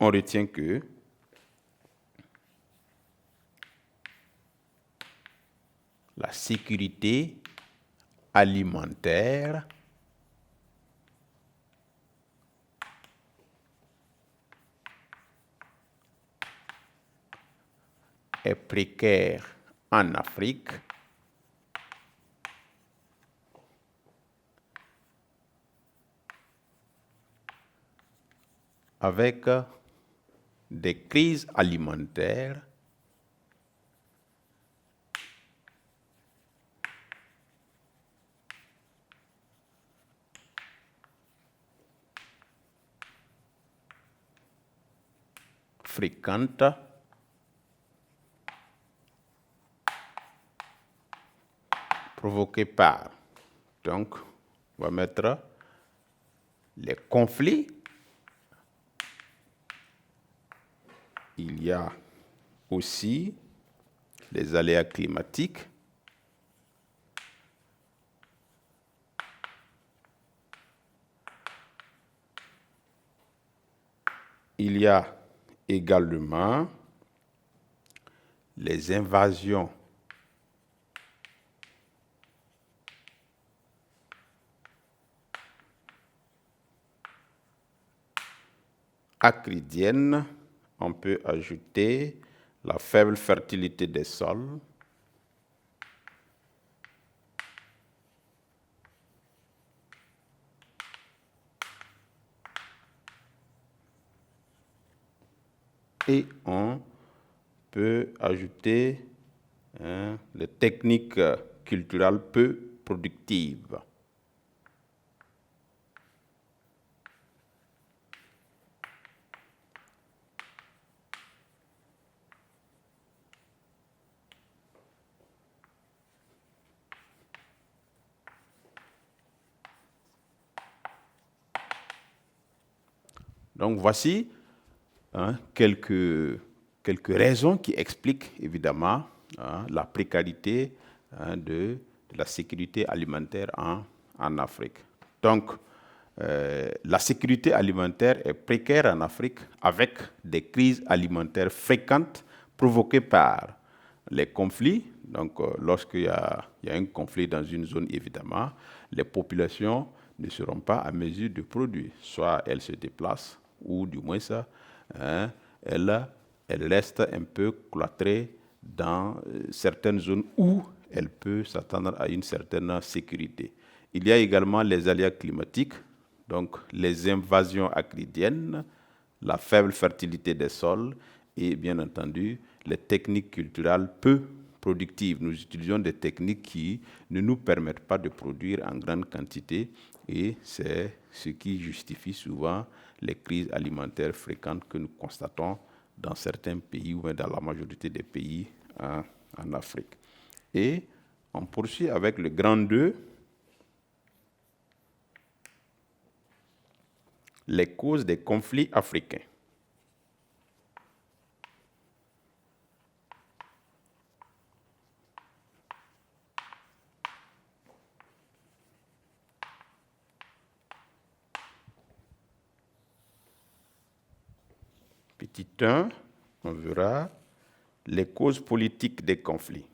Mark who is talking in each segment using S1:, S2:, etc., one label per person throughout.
S1: on retient que la sécurité alimentaire est précaire en Afrique avec des crises alimentaires fréquentes provoquées par, donc on va mettre les conflits. Il y a aussi les aléas climatiques. Il y a également les invasions acridiennes. On peut ajouter la faible fertilité des sols, et on peut ajouter les techniques culturelles peu productives. Donc voici quelques raisons qui expliquent évidemment la précarité de la sécurité alimentaire en Afrique. Donc, la sécurité alimentaire est précaire en Afrique avec des crises alimentaires fréquentes provoquées par les conflits. Donc, lorsqu'il y a un conflit dans une zone, évidemment, les populations ne seront pas à mesure de produire. Soit elles se déplacent, ou du moins ça, elles restent un peu cloîtrées dans certaines zones où elles peuvent s'attendre à une certaine sécurité. Il y a également les aléas climatiques, donc les invasions acridiennes, la faible fertilité des sols et bien entendu les techniques culturelles peu productives. Nous utilisons des techniques qui ne nous permettent pas de produire en grande quantité et c'est ce qui justifie souvent les crises alimentaires fréquentes que nous constatons dans certains pays ou dans la majorité des pays en Afrique. Et on poursuit avec le grand 2, les causes des conflits africains. Petit 1, on verra les causes politiques des conflits.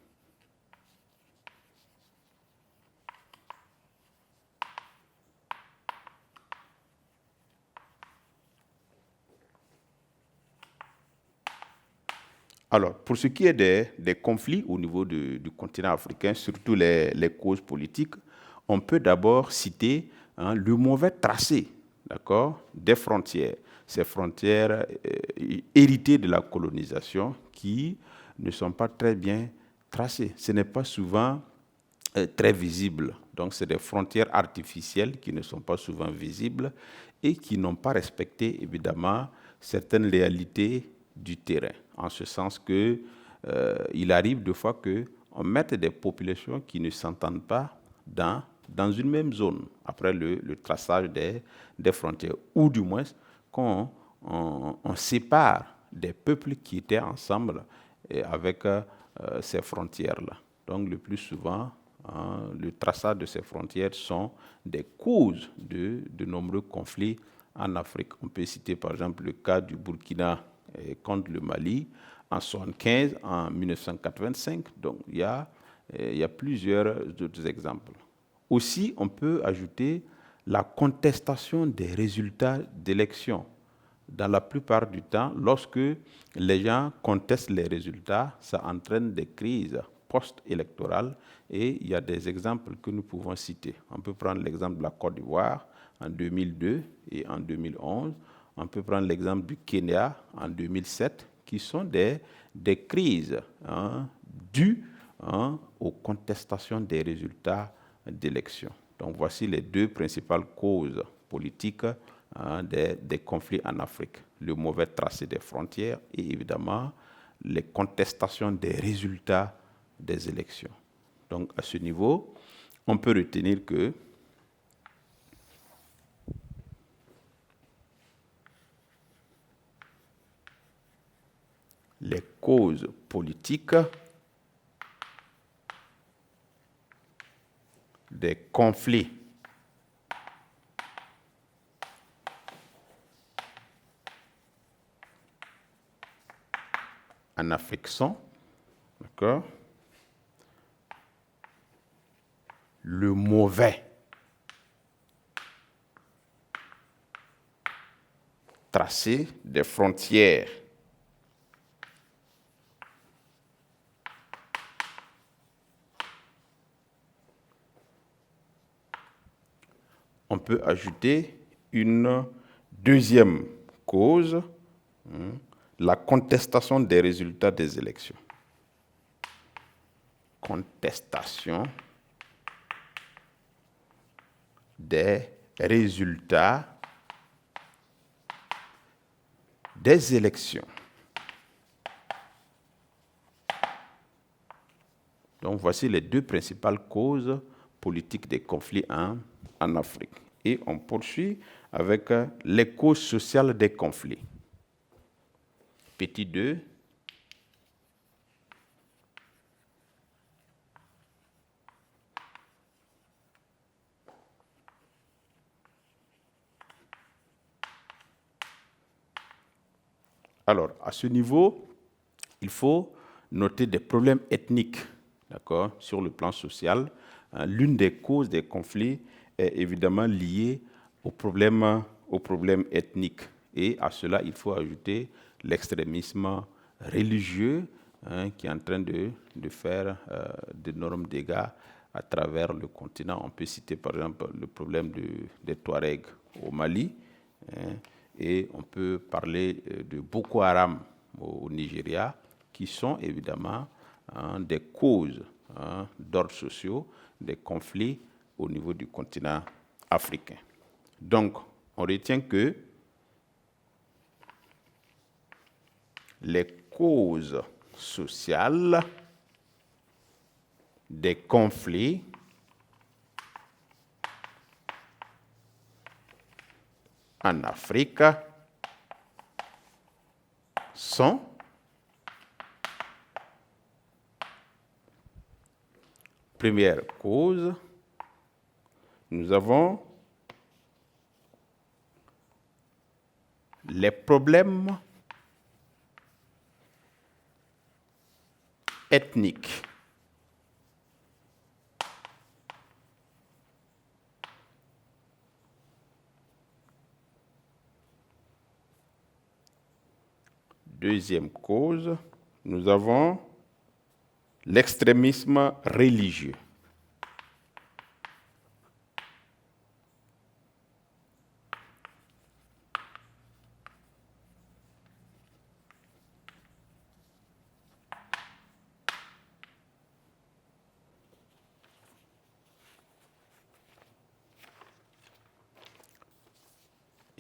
S1: Alors, pour ce qui est des conflits au niveau du continent africain, surtout les causes politiques, on peut d'abord citer le mauvais tracé, d'accord, des frontières. Ces frontières héritées de la colonisation qui ne sont pas très bien tracées. Ce n'est pas souvent très visible. Donc, c'est des frontières artificielles qui ne sont pas souvent visibles et qui n'ont pas respecté, évidemment, certaines réalités du terrain. En ce sens que il arrive des fois qu'on mette des populations qui ne s'entendent pas dans une même zone, après le traçage des frontières, ou du moins qu'on on sépare des peuples qui étaient ensemble avec ces frontières-là. Donc, le plus souvent, le traçage de ces frontières sont des causes de nombreux conflits en Afrique. On peut citer par exemple le cas du Burkina contre le Mali en 1975, en 1985. Donc il y a plusieurs autres exemples. Aussi, on peut ajouter la contestation des résultats d'élections. Dans la plupart du temps, lorsque les gens contestent les résultats, ça entraîne des crises post-électorales et il y a des exemples que nous pouvons citer. On peut prendre l'exemple de la Côte d'Ivoire en 2002 et en 2011. On peut prendre l'exemple du Kenya en 2007, qui sont des crises dues aux contestations des résultats d'élections. Donc voici les deux principales causes politiques des conflits en Afrique. Le mauvais tracé des frontières et évidemment les contestations des résultats des élections. Donc à ce niveau, on peut retenir que les causes politiques des conflits en Afrique sont, d'accord, le mauvais tracé des frontières on peut ajouter une deuxième cause, la contestation des résultats des élections. Contestation des résultats des élections. Donc voici les deux principales causes politiques des conflits en Afrique. Et on poursuit avec les causes sociales des conflits. Petit 2. Alors, à ce niveau, il faut noter des problèmes ethniques, d'accord, sur le plan social. L'une des causes des conflits est évidemment liée aux problèmes ethniques. Et à cela, il faut ajouter l'extrémisme religieux qui est en train de faire d'énormes dégâts à travers le continent. On peut citer par exemple le problème des Touaregs au Mali, et on peut parler de Boko Haram au Nigeria, qui sont évidemment des causes d'ordre sociaux, des conflits au niveau du continent africain. Donc, on retient que les causes sociales des conflits en Afrique sont première cause, nous avons les problèmes ethniques. Deuxième cause, nous avons l'extrémisme religieux.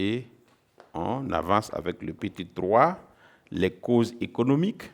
S1: Et on avance avec le petit 3, les causes économiques.